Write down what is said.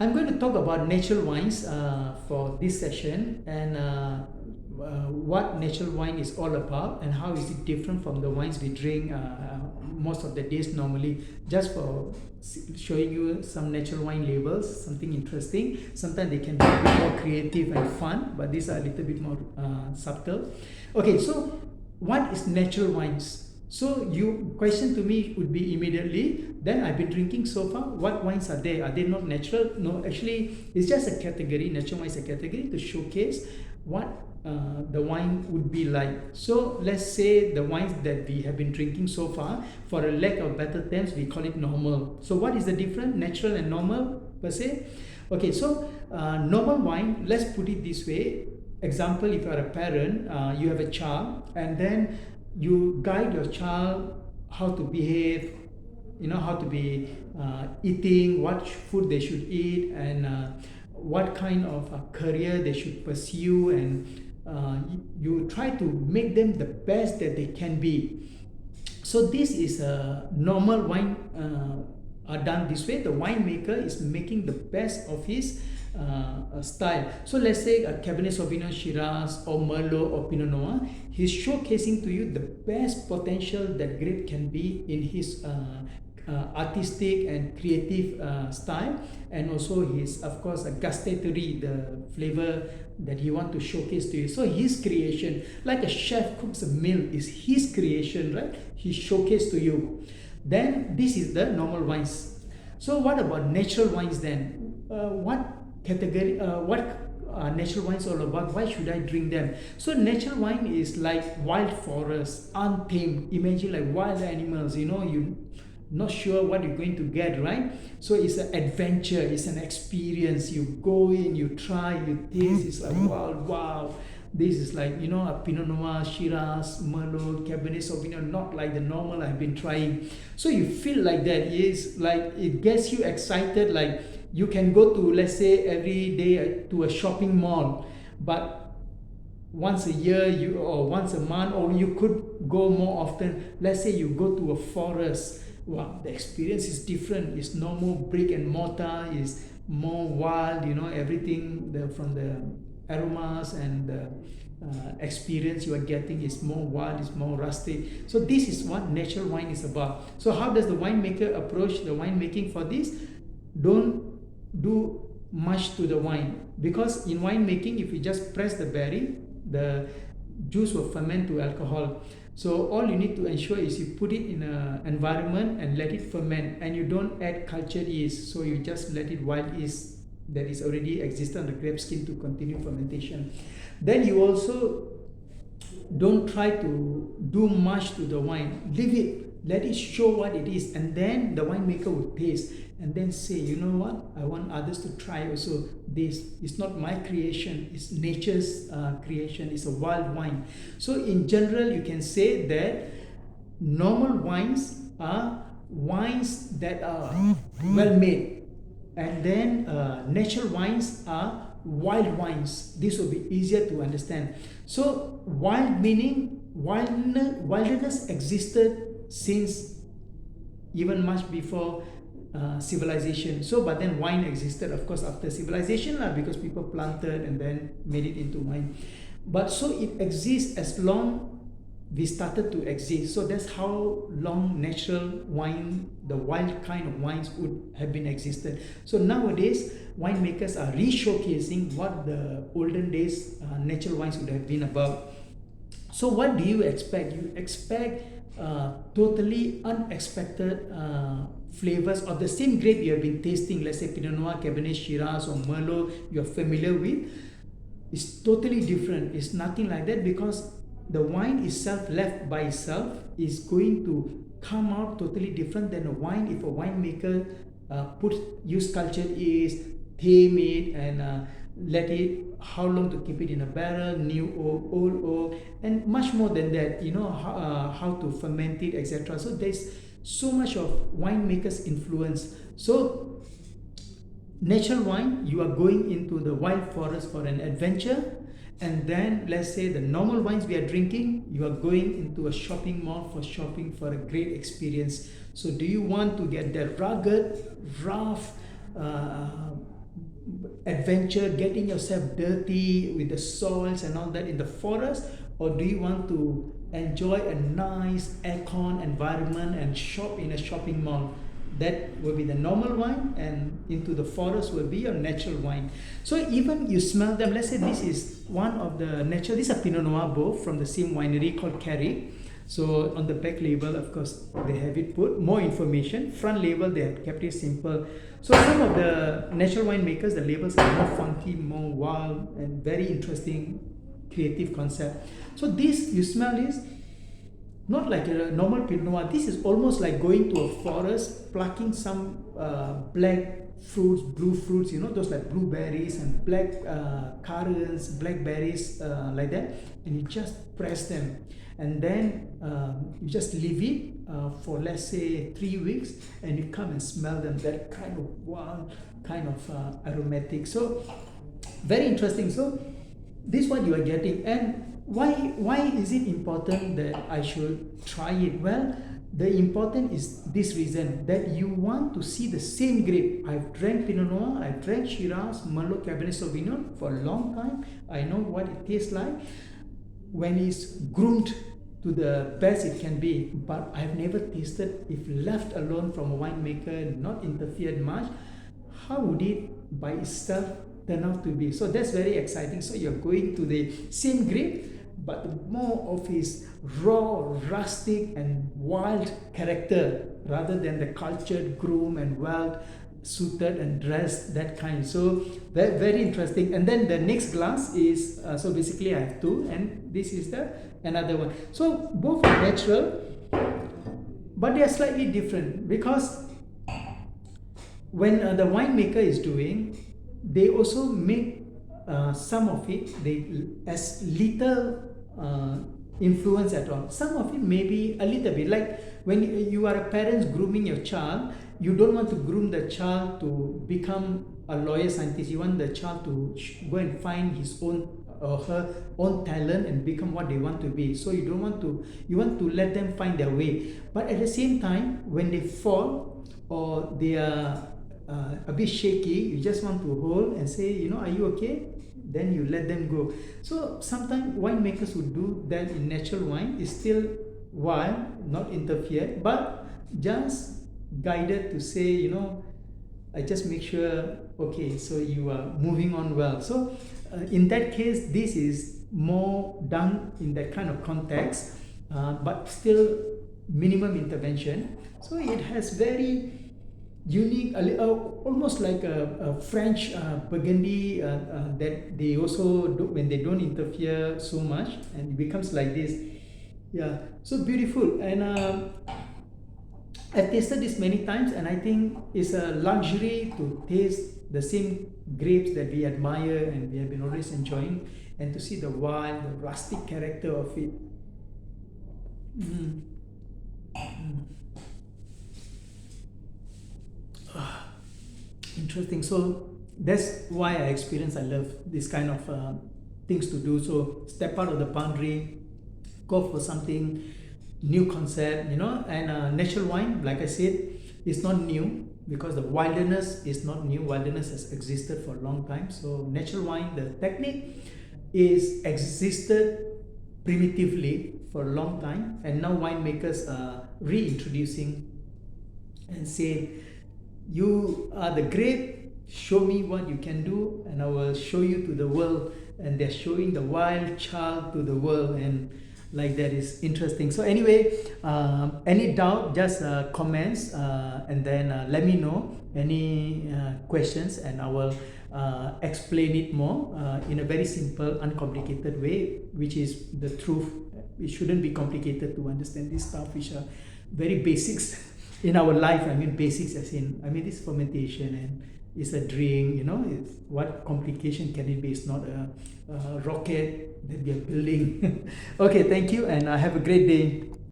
I'm going to talk about natural wines for this session, and what natural wine is all about and how is it different from the wines we drink most of the days normally. Just for showing you some natural wine labels, something interesting. Sometimes they can be a bit more creative and fun, but these are a little bit more subtle. Okay, so what is natural wines? So you question to me would be immediately, then I've been drinking so far, what wines are there? Are they not natural? No, actually it's just a category. Natural wine is a category to showcase what the wine would be like. So let's say the wines that we have been drinking so far, for a lack of better terms, we call it normal. So what is the difference, natural and normal per se? Okay, so normal wine, let's put it this way. Example, if you are a parent, you have a child, and then you guide your child how to behave, how to be eating, what food they should eat, and what kind of career they should pursue, and you try to make them the best that they can be. So this is a normal wine are done this way. The winemaker is making the best of his style. So let's say a Cabernet Sauvignon, Shiraz, or Merlot, or Pinot Noir. He's showcasing to you the best potential that grape can be in his artistic and creative style, and also his, of course, gustatory, the flavor that he want to showcase to you. So his creation, like a chef cooks a meal, is his creation, right? He showcased to you. Then this is the normal wines. So what about natural wines then? What category? What natural wines all about? Why should I drink them? So natural wine is like wild forest, untamed. Imagine like wild animals. You not sure what you're going to get, right? So it's an adventure, it's an experience. You go in, you try, you taste. It's like wow. This is like a Pinot Noir, Shiraz, Merlot, Cabernet Sauvignon, not like the normal I've been trying. So you feel like that. It's like it gets you excited. Like you can go to, let's say, every day to a shopping mall, but once a year or once a month, or you could go more often. Let's say you go to a forest. Wow, the experience is different. It's no more brick and mortar. It's more wild. Everything from the aromas and the experience you are getting is more wild, is more rustic. So this is what natural wine is about. So how does the winemaker approach the winemaking for this? Don't do much to the wine, because in winemaking, if you just press the berry, the juice will ferment to alcohol. So all you need to ensure is you put it in an environment and let it ferment, and you don't add cultured yeast. So you just let it wild yeast that is already existent on the grape skin to continue fermentation. Then you also don't try to do much to the wine. Leave it, let it show what it is, and then the winemaker will taste and then say, you know what, I want others to try also. This is not my creation, it's nature's creation. It's a wild wine. So in general, you can say that normal wines are wines that are well made, and then natural wines are wild wines. This will be easier to understand. So wild meaning wilderness existed since even much before civilization. So but then wine existed, of course, after civilization, because people planted and then made it into wine. But so it exists as long we started to exist. So that's how long natural wine, the wild kind of wines, would have been existed. So nowadays winemakers are re-showcasing what the olden days natural wines would have been about. So what do you expect? You expect totally unexpected flavors of the same grape you have been tasting. Let's say Pinot Noir, Cabernet, Shiraz, or Merlot you're familiar with. It's totally different. It's nothing like that, because the wine itself, left by itself, is going to come out totally different than a wine if a winemaker use cultured yeast, tame it, and let it, how long to keep it in a barrel, new oak, old oak, and much more than that, how to ferment it, etc. So there's so much of winemakers' influence. So natural wine, you are going into the wild forest for an adventure. And then let's say the normal wines we are drinking, you are going into a shopping mall for shopping for a great experience. So do you want to get that rugged, rough, adventure, getting yourself dirty with the soils and all that in the forest, or do you want to enjoy a nice aircon environment and shop in a shopping mall? That will be the normal wine, and into the forest will be your natural wine. So even you smell them, let's say this is one of the natural, these are Pinot Noir both from the same winery called Carrie. So on the back label, of course, they have it put more information. Front label, they have kept it simple. So some of the natural winemakers, the labels are more funky, more wild, and very interesting, creative concept. So this, you smell this, not like a normal Pinot Noir. This is almost like going to a forest, plucking some black fruits, blue fruits, you know, those like blueberries and black currants, blackberries, like that, and you just press them. And then you just leave it for, let's say, 3 weeks, and you come and smell them, that kind of wild, kind of aromatic. So very interesting. So this is what you are getting. And why is it important that I should try it? Well, the important is this reason, that you want to see the same grape. I've drank Pinot Noir, I've drank Shiraz, Merlot, Cabernet Sauvignon for a long time. I know what it tastes like when it's groomed to the best it can be, but I've never tasted, if left alone from a winemaker, not interfered much, how would it by itself turn out to be. So that's very exciting. So you're going to the same grape, but more of his raw, rustic and wild character rather than the cultured, groomed and well suited and dressed, that kind. So very, very interesting. And then the next glass is, so basically I have two, and this is the another one. So both are natural, but they are slightly different, because when the winemaker is doing, they also make some of it, they as little influence at all. Some of it may be a little bit, like when you are a parent grooming your child, you don't want to groom the child to become a lawyer scientist. You want the child to go and find his own or her own talent and become what they want to be. So you don't want to, you want to let them find their way. But at the same time, when they fall or they are a bit shaky, you just want to hold and say, you know, are you okay? Then you let them go. So sometimes winemakers who do that in natural wine is still wild, not interfered, but just guided to say, you know, I just make sure, okay, so you are moving on well. So in that case, this is more done in that kind of context, but still minimum intervention. So it has very unique, almost like a French Burgundy that they also do when they don't interfere so much, and it becomes like this. Yeah, so beautiful. And I've tasted this many times, and I think it's a luxury to taste the same grapes that we admire and we have been always enjoying, and to see the wild, the rustic character of it. Mm. Mm. Interesting. So that's why I love this kind of things to do. So step out of the boundary, go for something new concept, you know. And natural wine, like I said, is not new, because the wilderness is not new. Wilderness has existed for a long time. So natural wine, the technique is existed primitively for a long time, and now winemakers are reintroducing and say, you are the grape, show me what you can do, and I will show you to the world. And they're showing the wild child to the world, and like that is interesting. So anyway, any doubt, just comments, and then let me know any questions, and I will explain it more in a very simple, uncomplicated way, which is the truth. It shouldn't be complicated to understand this stuff, which are very basics in our life. I mean basics as in, I mean this fermentation and it's a drink, you know, it's, what complication can it be? It's not a rocket that we are building. Okay, thank you, and have a great day.